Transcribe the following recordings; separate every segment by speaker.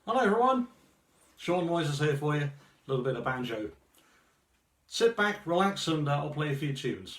Speaker 1: Hello everyone, Sean Moyses here for you, a little bit of banjo. Sit back, relax and I'll play a few tunes.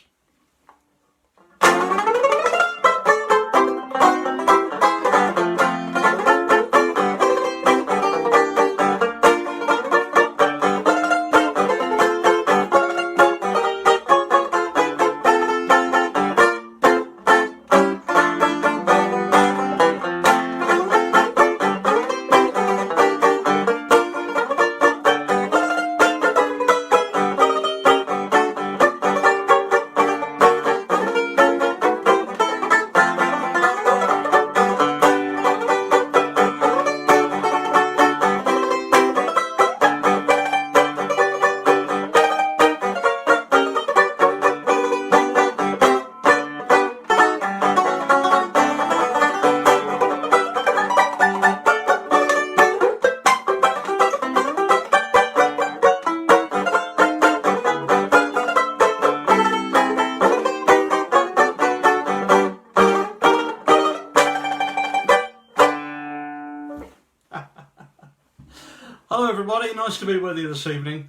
Speaker 1: Hello everybody, nice to be with you this evening.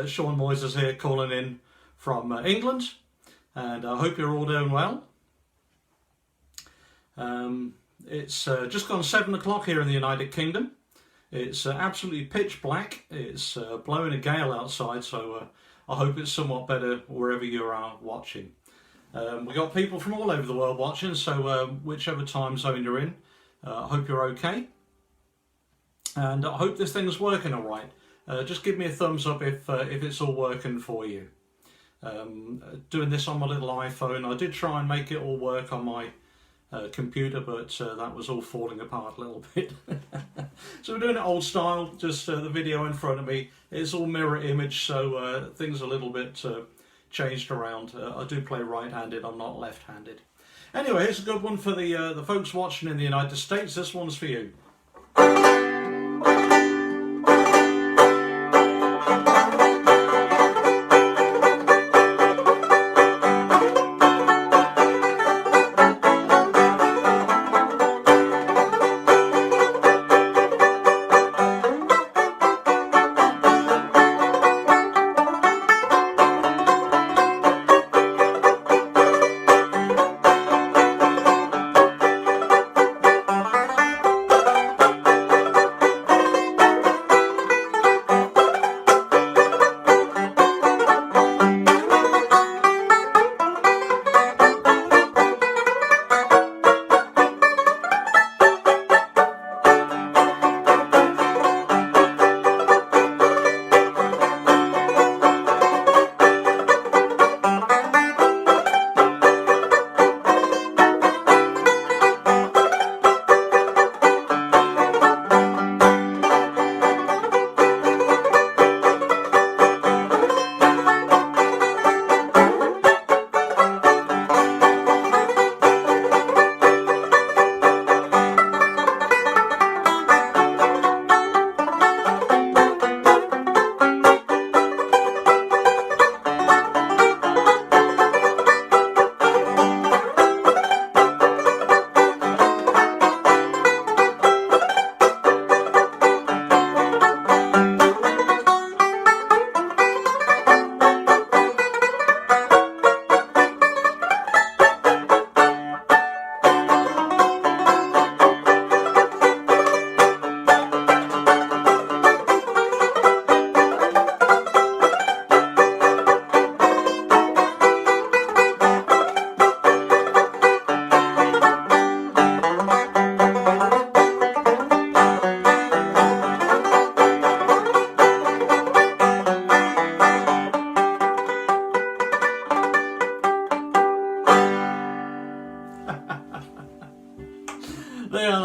Speaker 1: Sean Moyses here calling in from England, and I hope you're all doing well. It's just gone 7 o'clock here in the United Kingdom. It's absolutely pitch black. It's blowing a gale outside, so I hope it's somewhat better wherever you are watching. We've got people from all over the world watching, so whichever time zone you're in, I hope you're okay. And I hope this thing's working all right. Just give me a thumbs up if it's all working for you. Doing this on my little iPhone. I did try and make it all work on my computer, but that was all falling apart a little bit. So we're doing it old style, just the video in front of me. It's all mirror image, so things are a little bit changed around. I do play right-handed, I'm not left-handed. Anyway, here's a good one for the folks watching in the United States. This one's for you.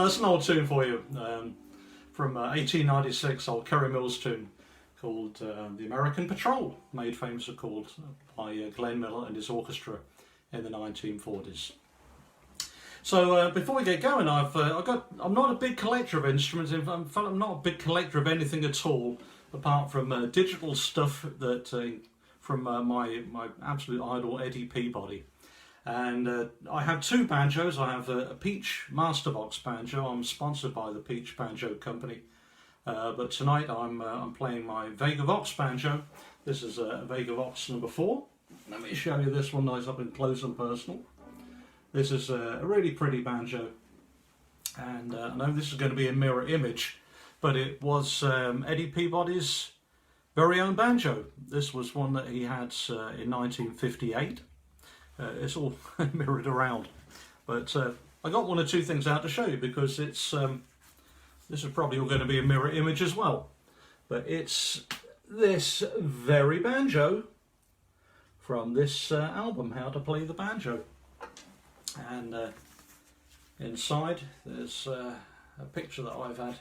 Speaker 1: That's an old tune for you, from 1896, old Kerry Mills tune called The American Patrol, made famous of course by Glenn Miller and his orchestra in the 1940s. So before we get going, I'm not a big collector of instruments. In fact, I'm not a big collector of anything at all, apart from digital stuff that from my absolute idol Eddie Peabody. And I have two banjos. I have a Peach Masterbox banjo. I'm sponsored by the Peach Banjo Company. But tonight I'm playing my Vega Vox banjo. This is a Vega Vox number 4. Let me show you this one nice up and close and personal. This is a really pretty banjo, and I know this is going to be a mirror image, but it was Eddie Peabody's very own banjo. This was one that he had in 1958. It's all mirrored around, but I got one or two things out to show you because it's this is probably all going to be a mirror image as well. But it's this very banjo from this album, How to Play the Banjo. And inside there's a picture that I've had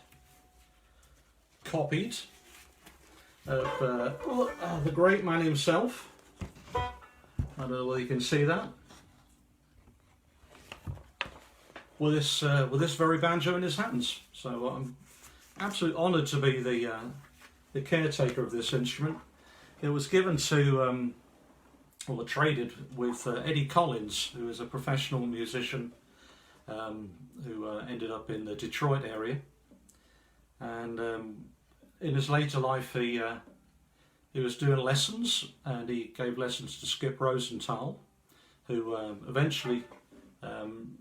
Speaker 1: copied of the great man himself. I don't know whether you can see that. With this very banjo in his hands. So I'm absolutely honoured to be the caretaker of this instrument. It was given to, or traded with Eddie Collins, who is a professional musician who ended up in the Detroit area. And in his later life he was doing lessons, and he gave lessons to Skip Rosenthal, who eventually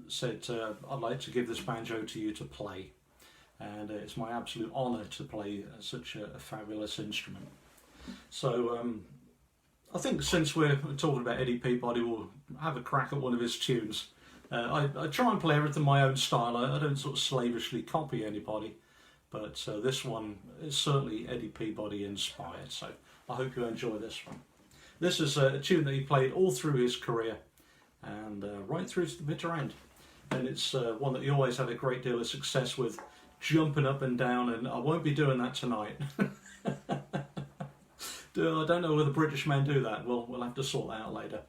Speaker 1: said, I'd like to give this banjo to you to play, and it's my absolute honour to play such a fabulous instrument. So I think since we're talking about Eddie Peabody, we'll have a crack at one of his tunes. I try and play everything my own style. I don't sort of slavishly copy anybody, but this one is certainly Eddie Peabody inspired, so I hope you enjoy this one. This is a tune that he played all through his career, and right through to the bitter end, and it's one that he always had a great deal of success with, jumping up and down, and I won't be doing that tonight. I don't know whether British men do that. We'll have to sort that out later.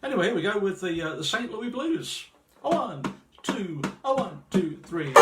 Speaker 1: Anyway, here we go with the St. Louis Blues. A 1, 2, a 1, 2, 3.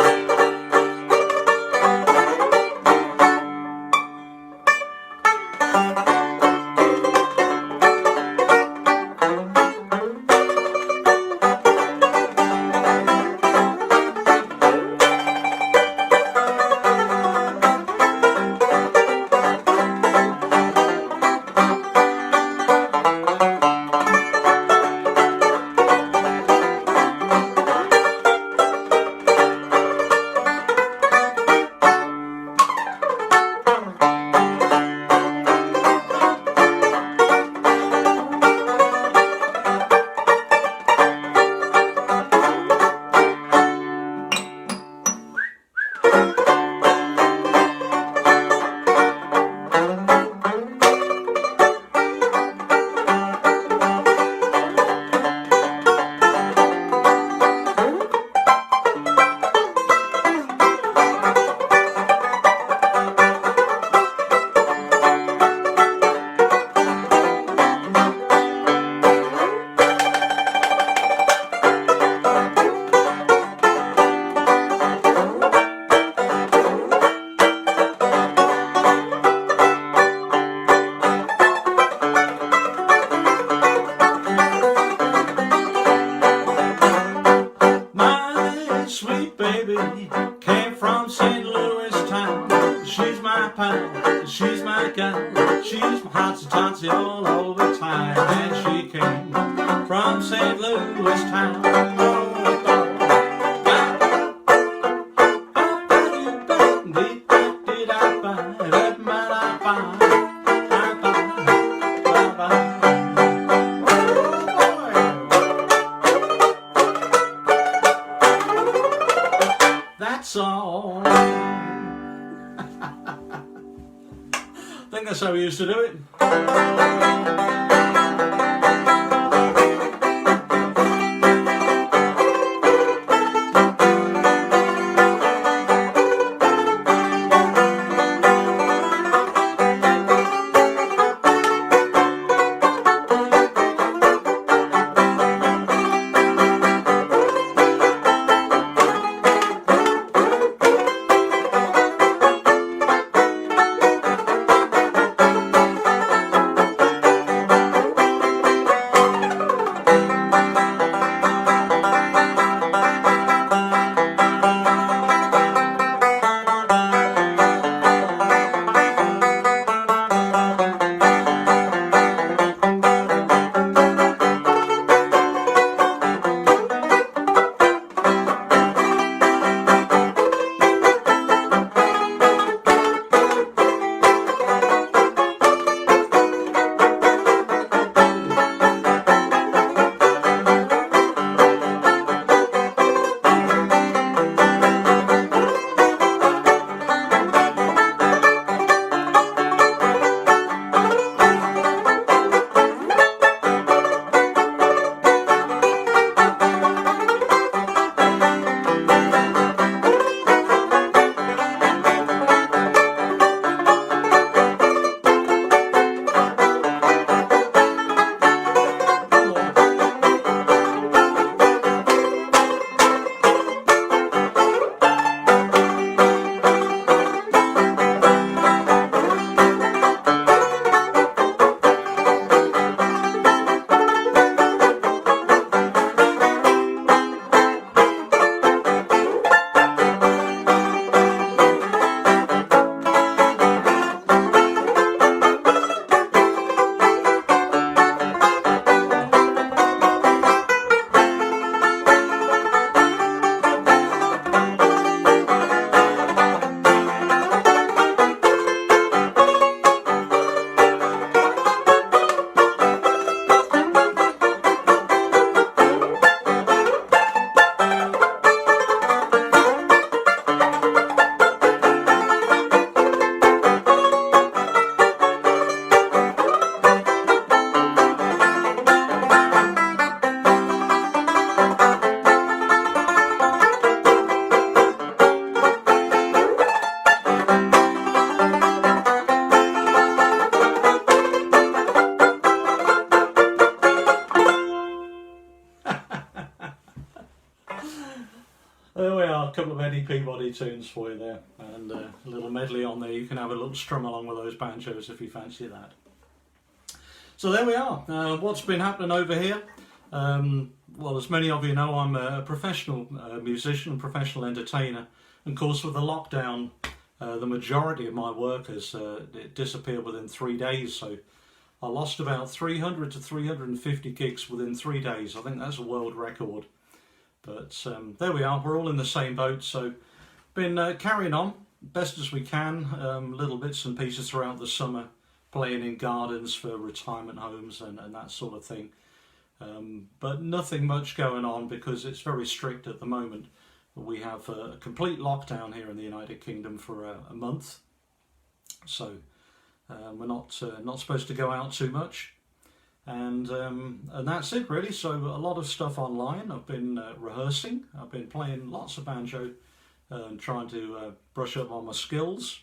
Speaker 1: Came from St. Louis town. She's my pal, she's my gal, she's my hotsy-totsy all over time. And she came from St. Louis town. That's all. I think that's how we used to do it. a couple of Eddie Peabody tunes for you there, and a little medley on there. You can have a little strum along with those banjos if you fancy that. So there we are. What's been happening over here? Well, as many of you know, I'm a professional musician, professional entertainer. And of course, with the lockdown, the majority of my work has disappeared within 3 days. So I lost about 300 to 350 gigs within 3 days. I think that's a world record. But there we are. We're all in the same boat. So been carrying on best as we can. Little bits and pieces throughout the summer, playing in gardens for retirement homes and that sort of thing. But nothing much going on because it's very strict at the moment. We have a complete lockdown here in the United Kingdom for a month, so we're not supposed to go out too much, and that's it really. So a lot of stuff online. I've been rehearsing. I've been playing lots of banjo and trying to brush up on my skills.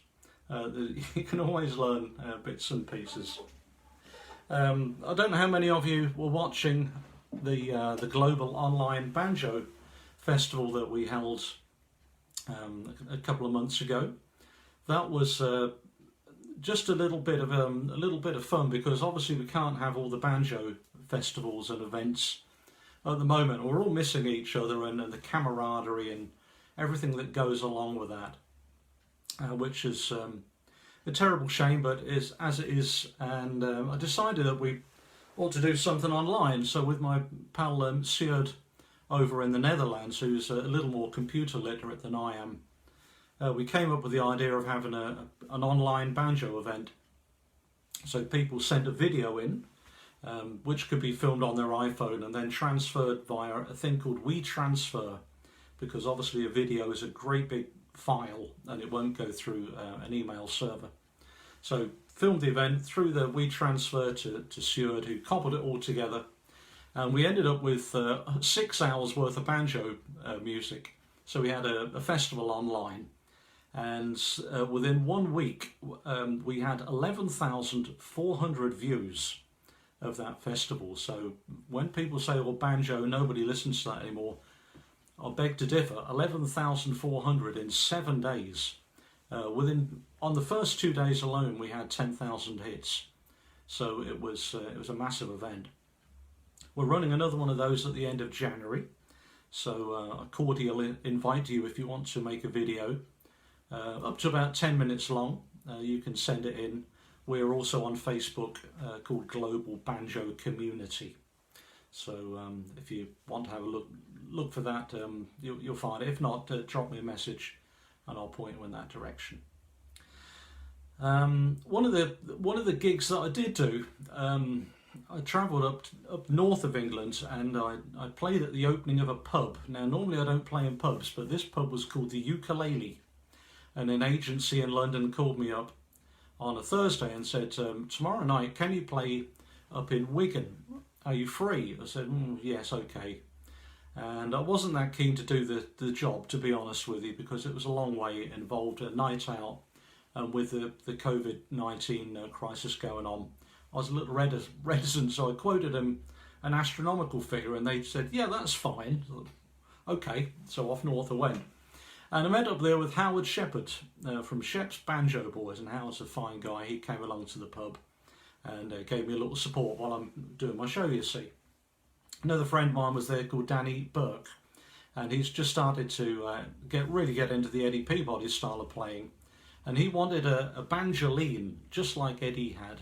Speaker 1: You can always learn bits and pieces. I don't know how many of you were watching the global online banjo festival that we held a couple of months ago. That was just a little bit of fun, because obviously we can't have all the banjo festivals and events at the moment. We're all missing each other and the camaraderie and everything that goes along with that, which is a terrible shame, but is as it is. And I decided that we ought to do something online. So with my pal Sjoerd over in the Netherlands, who's a little more computer literate than I am, we came up with the idea of having an online banjo event. So people sent a video in, which could be filmed on their iPhone and then transferred via a thing called WeTransfer, because obviously a video is a great big file and it won't go through an email server. So filmed the event through the WeTransfer to Sjoerd, who cobbled it all together, and we ended up with 6 hours worth of banjo music. So we had a festival online, and within 1 week we had 11,400 views of that festival. So when people say, well, banjo, nobody listens to that anymore, I beg to differ. 11,400 in 7 days. On the first 2 days alone, we had 10,000 hits. So it was a massive event. We're running another one of those at the end of January. So I cordially invite you, if you want to make a video up to about 10 minutes long, you can send it in. We're also on Facebook called Global Banjo Community. So if you want to have a look for that, you'll find it. If not, drop me a message and I'll point you in that direction. One of the gigs that I did do, I travelled up north of England, and I played at the opening of a pub. Now normally I don't play in pubs, but this pub was called the Ukulele, and an agency in London called me up on a Thursday and said, tomorrow night, can you play up in Wigan? Are you free? I said, yes, okay. And I wasn't that keen to do the job, to be honest with you, because it was a long way. It involved a night out, and with the COVID-19 crisis going on, I was a little reticent, so I quoted them an astronomical figure, and they said, yeah, that's fine. Okay, so off north I went. And I met up there with Howard Shepherd from Shep's Banjo Boys, and Howard's a fine guy. He came along to the pub and gave me a little support while I'm doing my show, you see. Another friend of mine was there called Danny Burke, and he's just started to really get into the Eddie Peabody style of playing, and he wanted a banjolin just like Eddie had,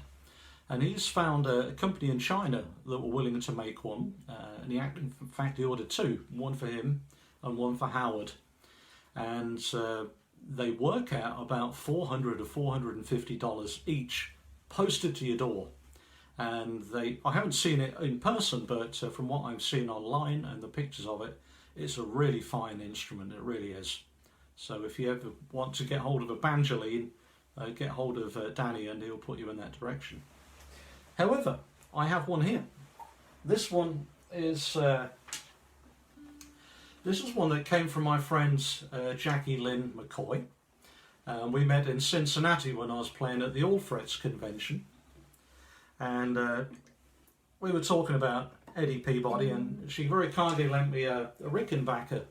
Speaker 1: and he's found a company in China that were willing to make one, and in fact he ordered 2, one for him and one for Howard, and they work out about $400 to $450 each, posted to your door. And I haven't seen it in person, but from what I've seen online and the pictures of it, it's a really fine instrument, it really is. So if you ever want to get hold of a banjolin, get hold of Danny and he'll put you in that direction. However, I have one here. This one is this is one that came from my friends Jackie Lynn McCoy. We met in Cincinnati when I was playing at the All Frets convention. And we were talking about Eddie Peabody, and she very kindly lent me a Rickenbacker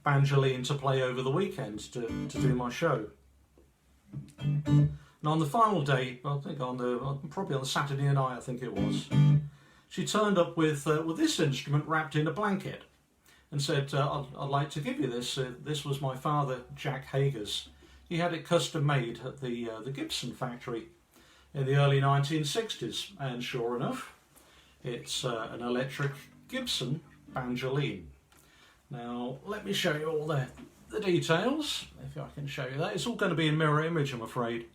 Speaker 1: banjolin to play over the weekend to do my show. And on the final day, I think probably on the Saturday night, I think it was, she turned up with this instrument wrapped in a blanket and said, I'd like to give you this. This was my father, Jack Hager's. He had it custom made at the Gibson factory in the early 1960s, and sure enough, it's an electric Gibson banjolin. Now, let me show you all the details, if I can show you that. It's all going to be in mirror image, I'm afraid.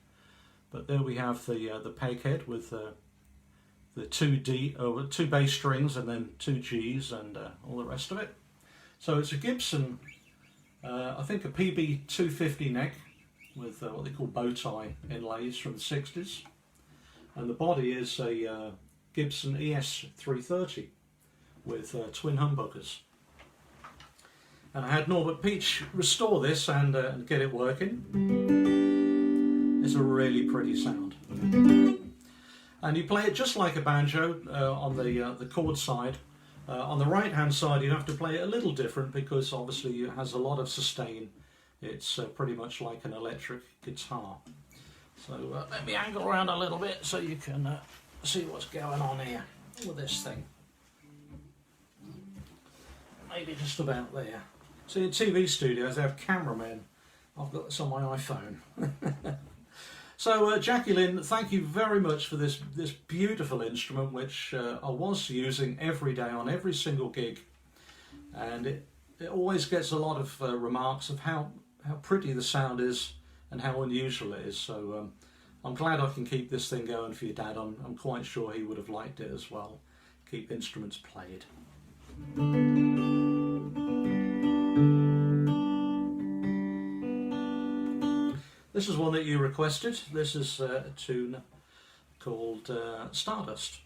Speaker 1: But there we have the peg head with the two bass strings and then two Gs and all the rest of it. So it's a Gibson, I think a PB 250 neck with what they call bow tie inlays from the 60s. And the body is a Gibson ES 330 with twin humbuckers. And I had Norbert Peach restore this and get it working. It's a really pretty sound. And you play it just like a banjo on the chord side. On the right hand side you have to play it a little different because obviously it has a lot of sustain. It's pretty much like an electric guitar. So let me angle around a little bit so you can see what's going on here with this thing. Maybe just about there. See, in TV studios they have cameramen. I've got this on my iPhone. So Jackie Lynn, thank you very much for this beautiful instrument, which I was using every day on every single gig, and it always gets a lot of remarks of how pretty the sound is and how unusual it is. So I'm glad I can keep this thing going for your dad. I'm quite sure he would have liked it as well. Keep instruments played. This is one that you requested. This is a tune called Stardust.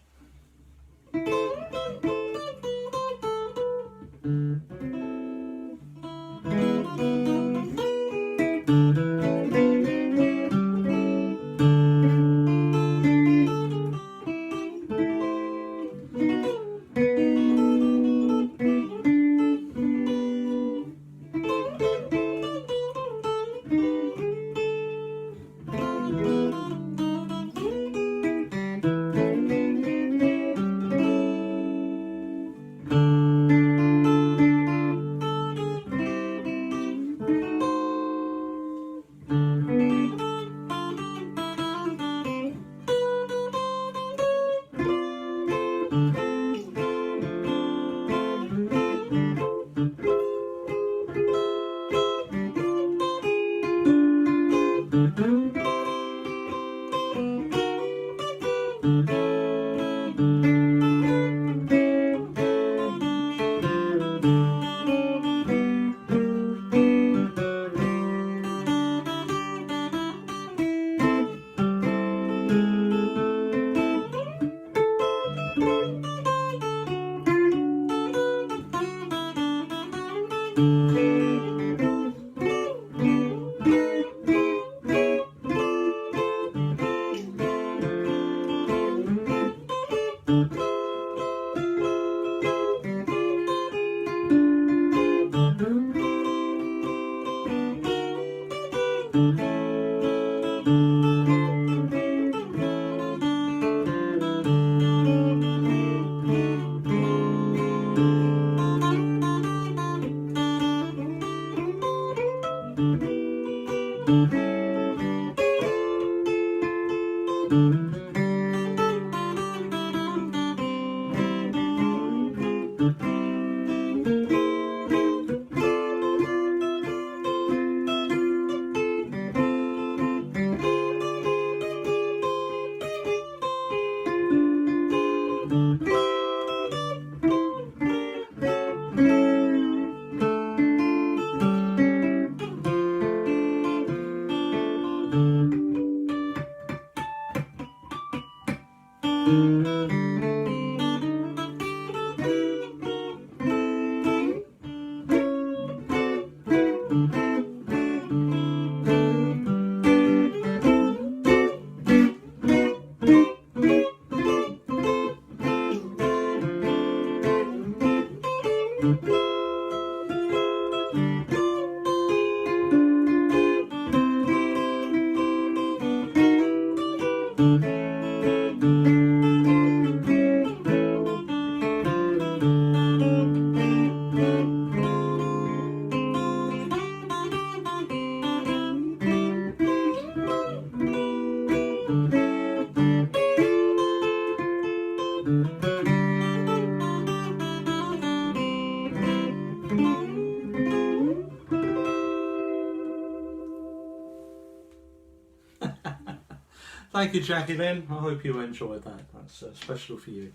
Speaker 1: Thank you, Jackie Lynn. I hope you enjoyed that. That's special for you.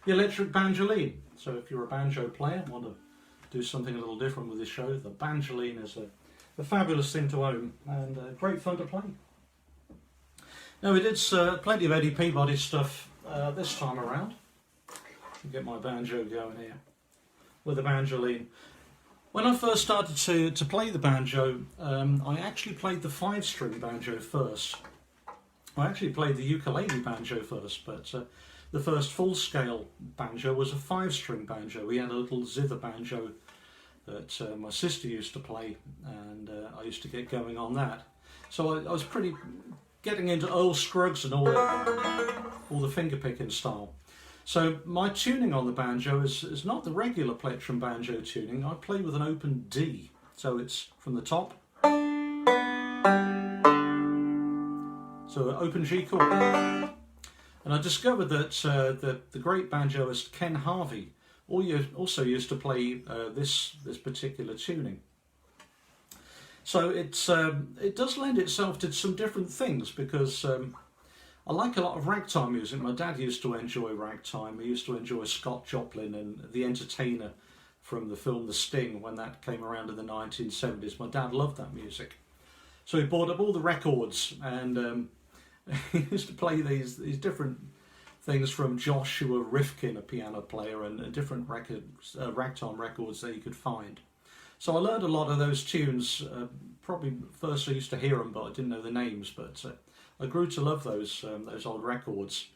Speaker 1: The electric banjolin. So if you're a banjo player and want to do something a little different with this show, the banjolin is a fabulous thing to own and great fun to play. Now we did plenty of Eddie Peabody stuff this time around. Get my banjo going here with the banjolin. When I first started to play the banjo, I actually played the 5-string banjo first. I actually played the ukulele banjo first, but the first full-scale banjo was a 5-string banjo. We had a little zither banjo that my sister used to play, and I used to get going on that. So I was pretty getting into Earl Scruggs and all the finger-picking style. So my tuning on the banjo is not the regular plectrum banjo tuning. I play with an open D. So it's from the top. So an open G chord. And I discovered that the great banjoist Ken Harvey also used to play this particular tuning. So it does lend itself to some different things, because I like a lot of ragtime music. My dad used to enjoy ragtime. He used to enjoy Scott Joplin and The Entertainer from the film The Sting when that came around in the 1970s. My dad loved that music. So he bought up all the records, and he used to play these different things from Joshua Rifkin, a piano player, and different records, ragtime records that you could find. So I learned a lot of those tunes. Probably first I used to hear them, but I didn't know the names. But I grew to love those old records.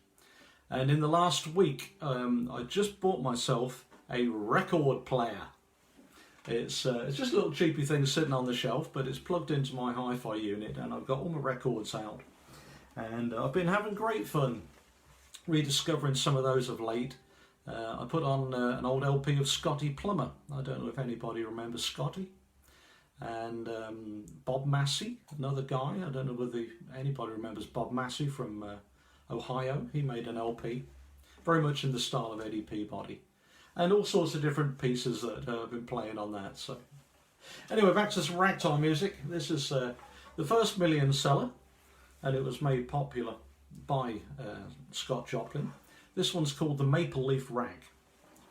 Speaker 1: And in the last week, I just bought myself a record player. It's just a little cheapy thing sitting on the shelf, but it's plugged into my hi-fi unit, and I've got all my records out. And I've been having great fun rediscovering some of those of late. I put on an old LP of Scotty Plummer. I don't know if anybody remembers Scotty. And Bob Massey, another guy. I don't know whether anybody remembers Bob Massey from Ohio. He made an LP, very much in the style of Eddie Peabody. And all sorts of different pieces that I've been playing on that. So, anyway, back to some ragtime music. This is the first million seller, and it was made popular by Scott Joplin. This one's called the Maple Leaf Rag.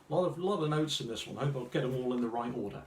Speaker 1: A lot of notes in this one. I hope I'll get them all in the right order.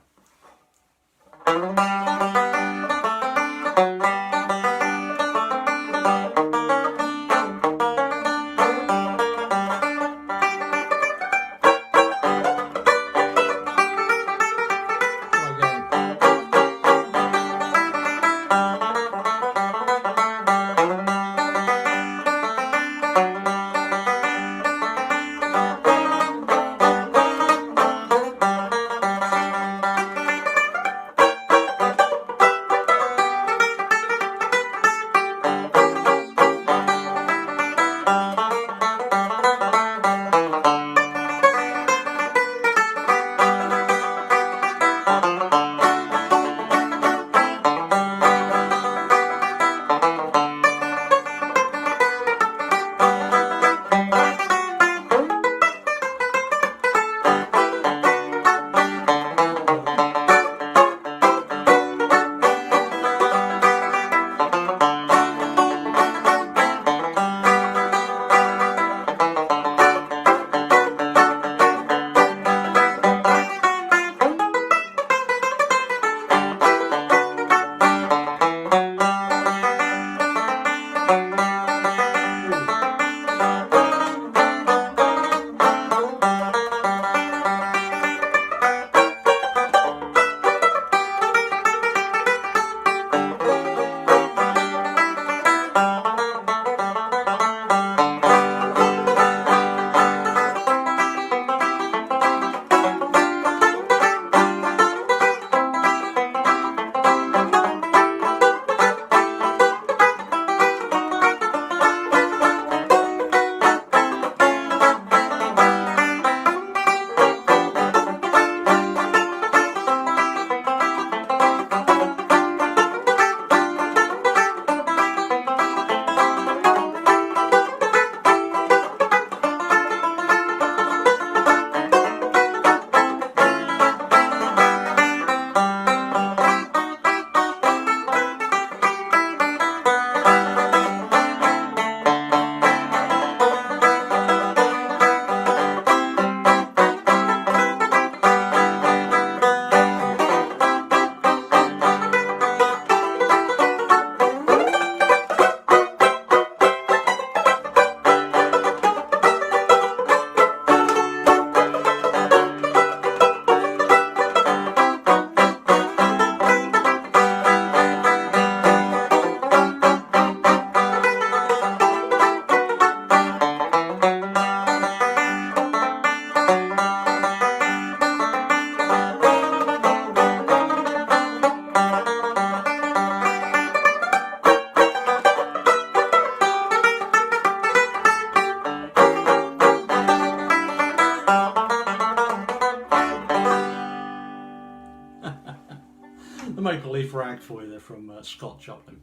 Speaker 1: Maple Leaf Rag for you there from Scott Joplin.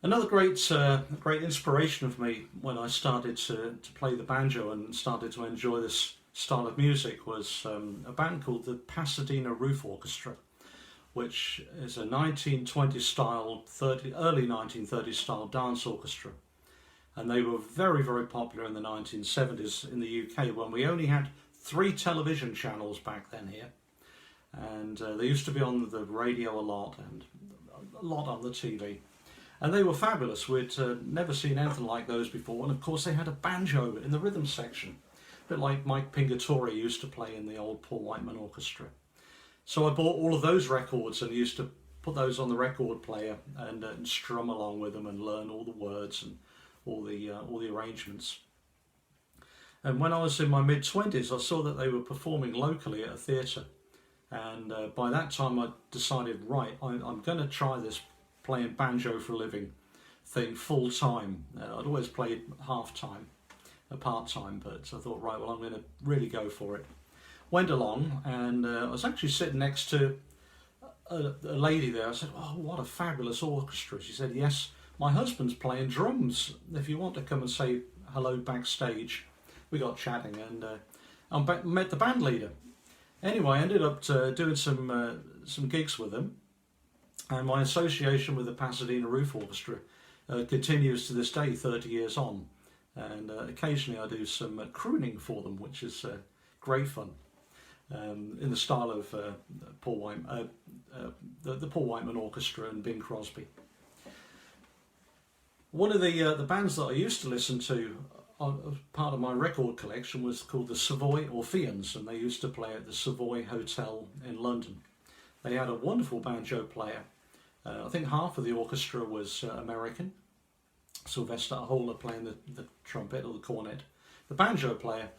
Speaker 1: Another great inspiration for me when I started to play the banjo and started to enjoy this style of music was a band called the Pasadena Roof Orchestra, which is a 1920s style, early 1930s style dance orchestra. And they were very, very popular in the 1970s in the UK when we only had 3 television channels back then here. And they used to be on the radio a lot and a lot on the TV. And they were fabulous. We'd never seen anything like those before. And of course they had a banjo in the rhythm section, a bit like Mike Pingatore used to play in the old Paul Whiteman Orchestra. So I bought all of those records and used to put those on the record player and strum along with them and learn all the words and all the arrangements. And when I was in my mid-20s, I saw that they were performing locally at a theatre. And by that time I decided, right, I'm going to try this playing banjo for a living thing full time. I'd always played half time, part time, but I thought, right, well, I'm going to really go for it. Went along, and I was actually sitting next to a lady there. I said, oh, what a fabulous orchestra. She said, yes, my husband's playing drums. If you want to come and say hello backstage. We got chatting, and I met the band leader. Anyway, I ended up doing some gigs with them. And my association with the Pasadena Roof Orchestra continues to this day, 30 years on. And occasionally I do some crooning for them, which is great fun, in the style of Paul Whiteman, the Paul Whiteman Orchestra and Bing Crosby. One of the bands that I used to listen to, part of my record collection, was called the Savoy Orpheans, and they used to play at the Savoy Hotel in London. They had a wonderful banjo player. I think half of the orchestra was American. Sylvester Ahola playing the trumpet or the cornet. The banjo player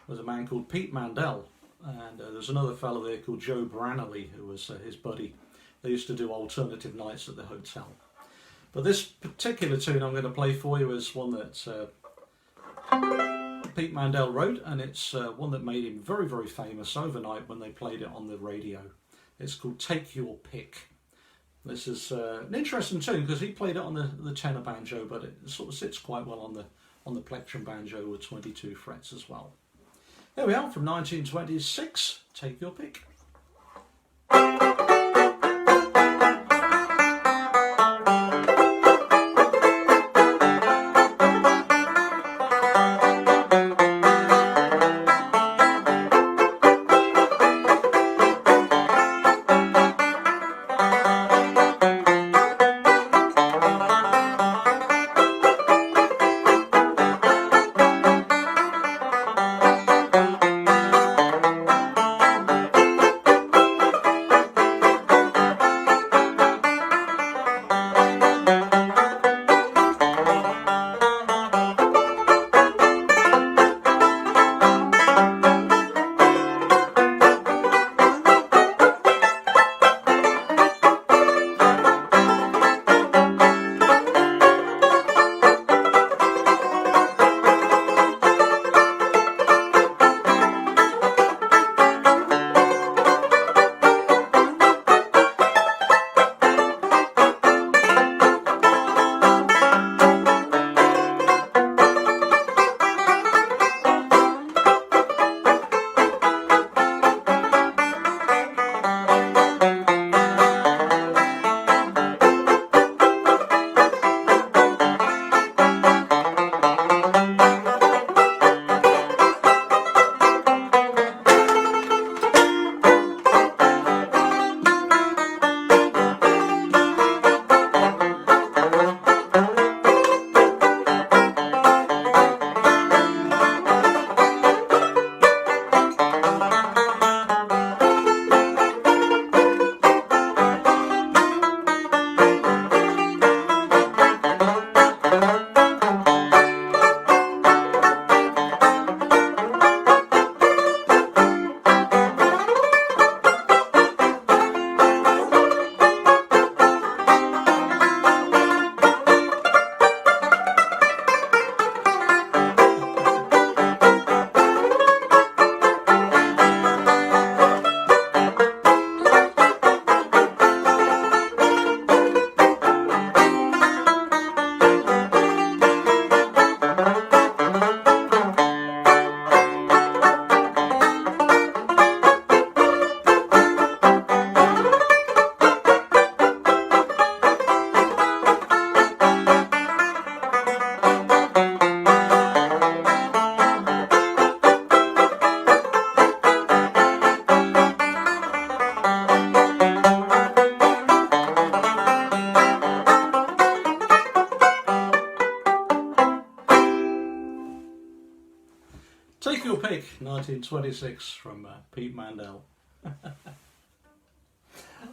Speaker 1: was a man called Pete Mandel, and there's another fellow there called Joe Branley who was his buddy. They used to do alternative nights at the hotel. But this particular tune I'm going to play for you is one that Pete Mandel wrote, and it's one that made him very, very famous overnight when they played it on the radio. It's called Take Your Pick. This is an interesting tune because he played it on the tenor banjo, but it sort of sits quite well on the plectrum banjo with 22 frets as well. There we are, from 1926, Take Your Pick. 1926 from Pete Mandel.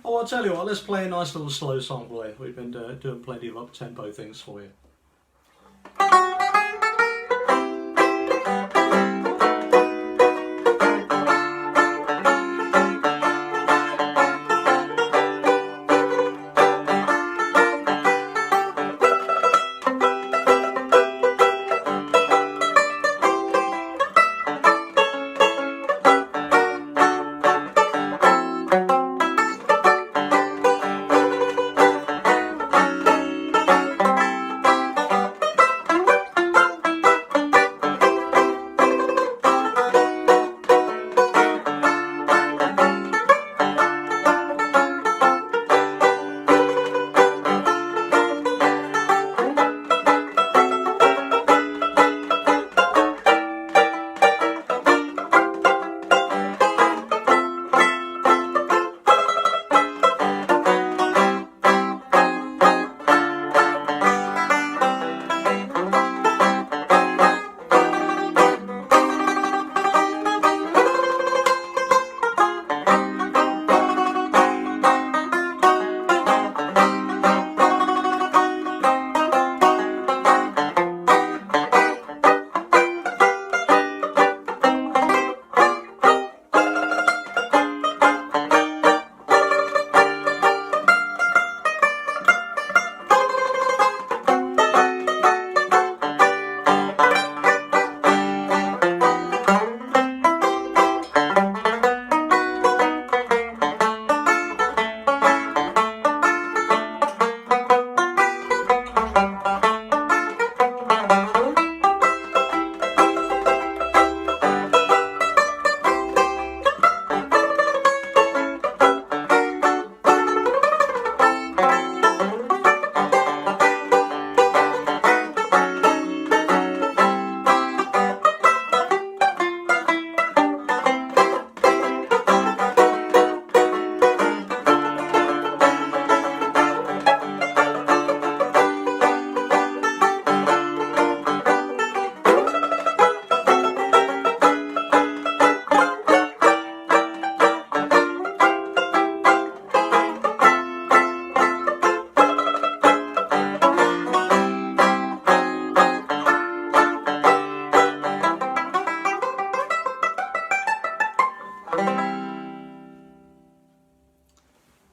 Speaker 1: Oh, I'll tell you what, let's play a nice little slow song for you. We've been doing plenty of up-tempo things for you.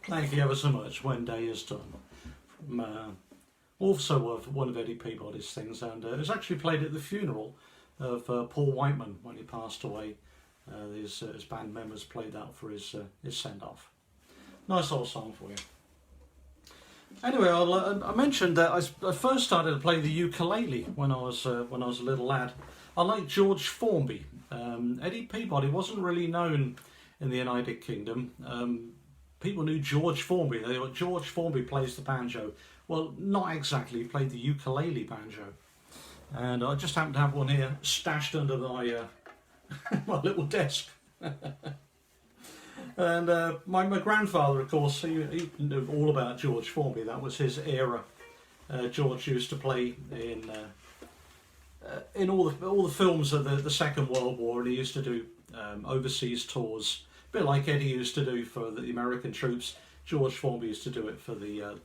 Speaker 1: Thank you ever so much. When Day is Done. From, also of one of Eddie Peabody's things, and it was actually played at the funeral of Paul Whiteman when he passed away. His band members played that for his send-off. Nice old song for you. Anyway, I mentioned that I first started to play the ukulele when I was a little lad. I like George Formby. Eddie Peabody wasn't really known in the United Kingdom. People knew George Formby. They thought George Formby plays the banjo. Well, not exactly. He played the ukulele banjo. And I just happen to have one here stashed under my my little desk. And my grandfather, of course, he knew all about George Formby. That was his era. George used to play in all the films of the Second World War, and he used to do overseas tours, a bit like Eddie used to do for the American troops. George Formby used to do it for the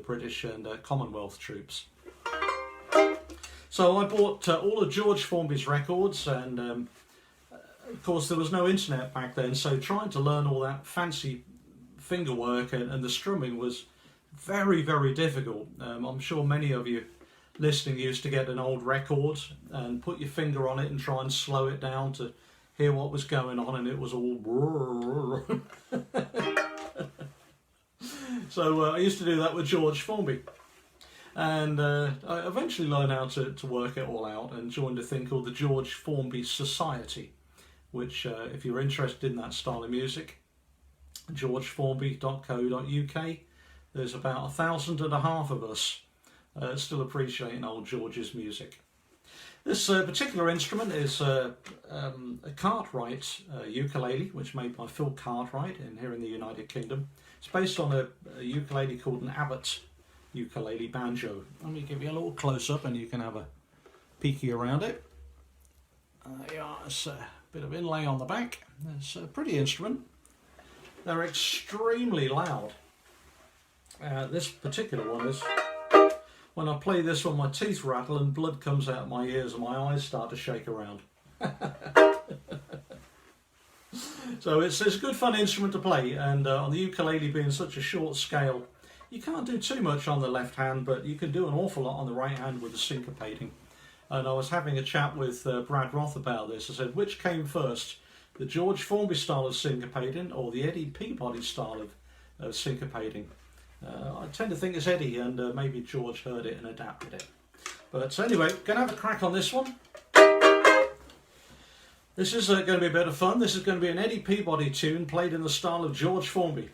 Speaker 1: British and Commonwealth troops. So I bought all of George Formby's records, and of course there was no internet back then, so trying to learn all that fancy finger work and the strumming was very, very difficult. I'm sure many of you listening used to get an old record and put your finger on it and try and slow it down to hear what was going on, and it was all so I used to do that with George Formby, and I eventually learned how to work it all out and joined a thing called the George Formby Society, which if you're interested in that style of music, georgeformby.co.uk. There's about 1,500 of us still appreciating old George's music. This particular instrument is a Cartwright ukulele, which is made by Phil Cartwright here in the United Kingdom. It's based on a ukulele called an Abbott ukulele banjo. Let me give you a little close-up and you can have a peeky around it. Yeah, it's bit of inlay on the back. It's a pretty instrument. They're extremely loud. This particular one is. When I play this one, my teeth rattle and blood comes out of my ears and my eyes start to shake around. So it's a good fun instrument to play, and on the ukulele being such a short scale, you can't do too much on the left hand, but you can do an awful lot on the right hand with the syncopating. And I was having a chat with Brad Roth about this. I said, which came first, the George Formby style of syncopating or the Eddie Peabody style of syncopating? I tend to think it's Eddie, and maybe George heard it and adapted it. But anyway, going to have a crack on this one. This is going to be a bit of fun. This is going to be an Eddie Peabody tune played in the style of George Formby.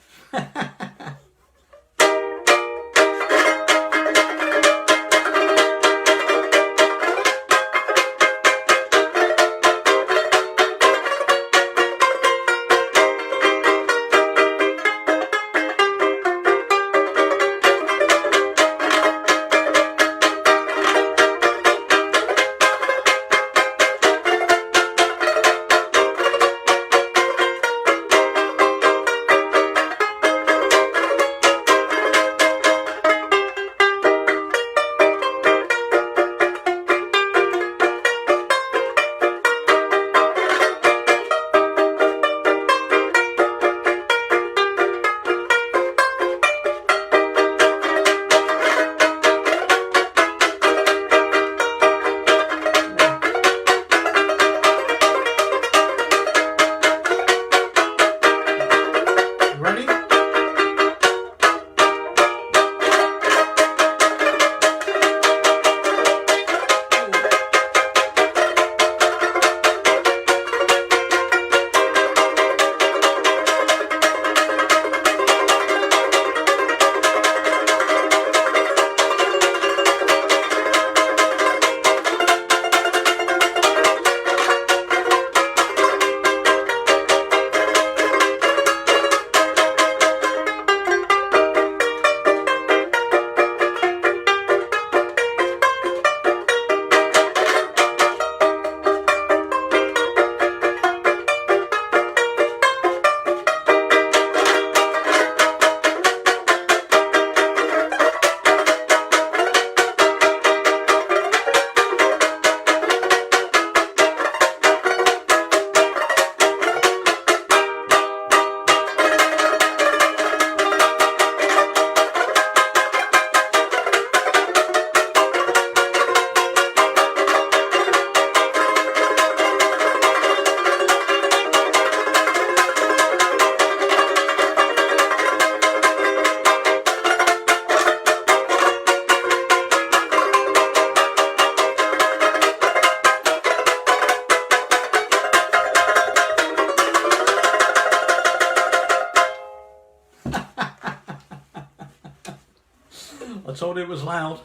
Speaker 1: I told you it was loud.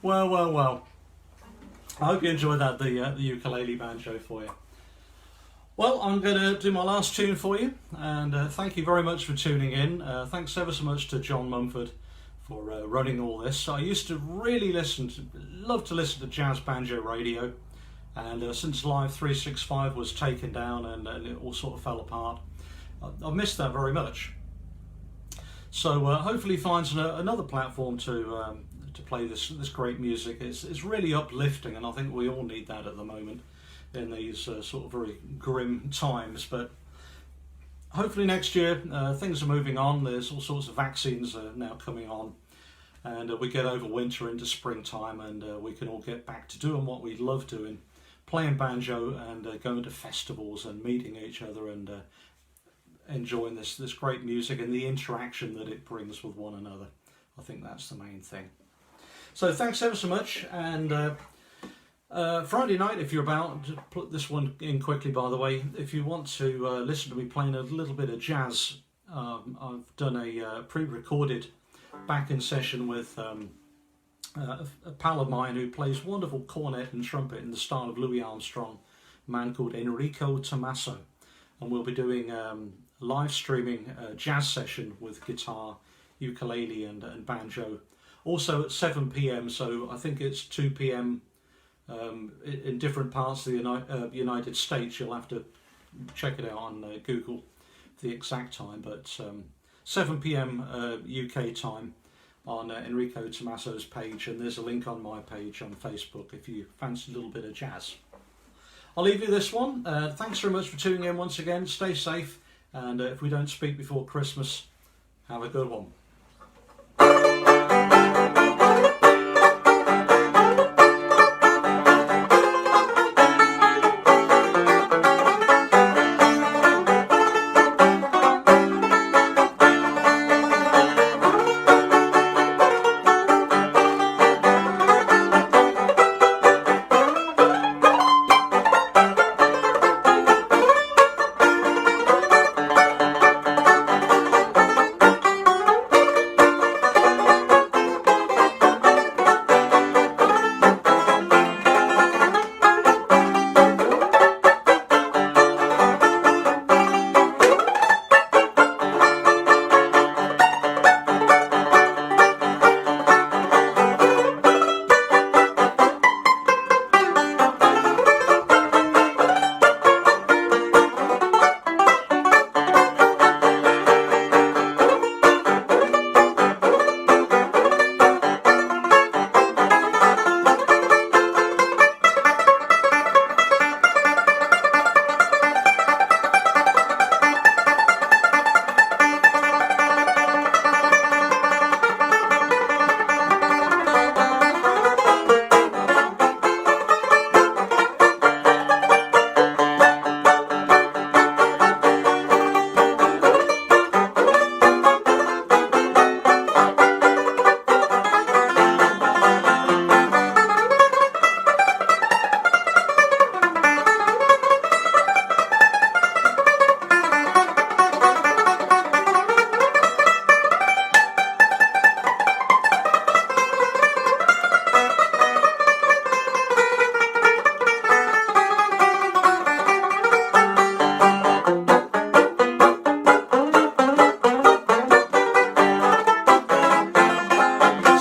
Speaker 1: Well. I hope you enjoyed that, the ukulele banjo for you. Well, I'm going to do my last tune for you, and thank you very much for tuning in. Thanks ever so much to John Mumford for running all this. I used to really love to listen to jazz banjo radio, and since Live 365 was taken down and it all sort of fell apart, I've missed that very much. So hopefully he finds another platform to play this great music. It's really uplifting, and I think we all need that at the moment in these sort of very grim times. But hopefully next year things are moving on. There's all sorts of vaccines now coming on, and we get over winter into springtime, and we can all get back to doing what we love doing, playing banjo and going to festivals and meeting each other and enjoying this great music and the interaction that it brings with one another. I think that's the main thing. So thanks ever so much, and Friday night, if you're about, to put this one in quickly by the way, if you want to listen to me playing a little bit of jazz, I've done a pre-recorded back-in session with a pal of mine who plays wonderful cornet and trumpet in the style of Louis Armstrong, a man called Enrico Tommaso, and we'll be doing live streaming jazz session with guitar, ukulele and banjo, also at 7 p.m, so I think it's 2 p.m in different parts of the United States. You'll have to check it out on Google the exact time, but 7 p.m. UK time on Enrico Tommaso's page, and there's a link on my page on Facebook if you fancy a little bit of jazz. I'll leave you this one. Thanks very much for tuning in once again. Stay safe, and if we don't speak before Christmas, have a good one.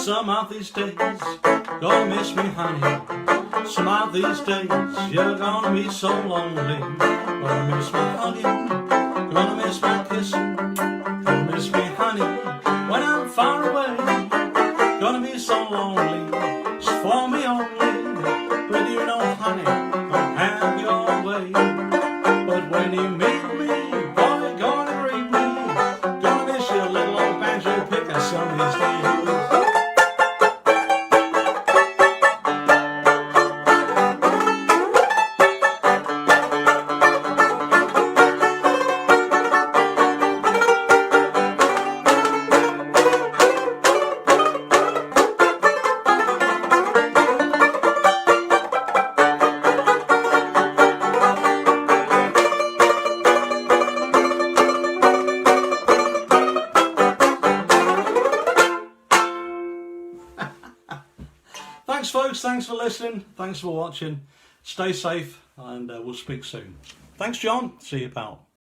Speaker 1: Some of these days, gonna miss me, honey. Some of these days, you're gonna be so lonely. Gonna miss my hugging, gonna miss my kissing. Gonna miss me, honey, when I'm far away. Gonna be so lonely, it's for me only. But you know, honey, I'll have your way. But when you meet me, boy, you're gonna greet me. Gonna miss your little old banjo picker some of these days. Thanks folks, thanks for listening, thanks for watching, stay safe, and we'll speak soon. Thanks John, see you pal.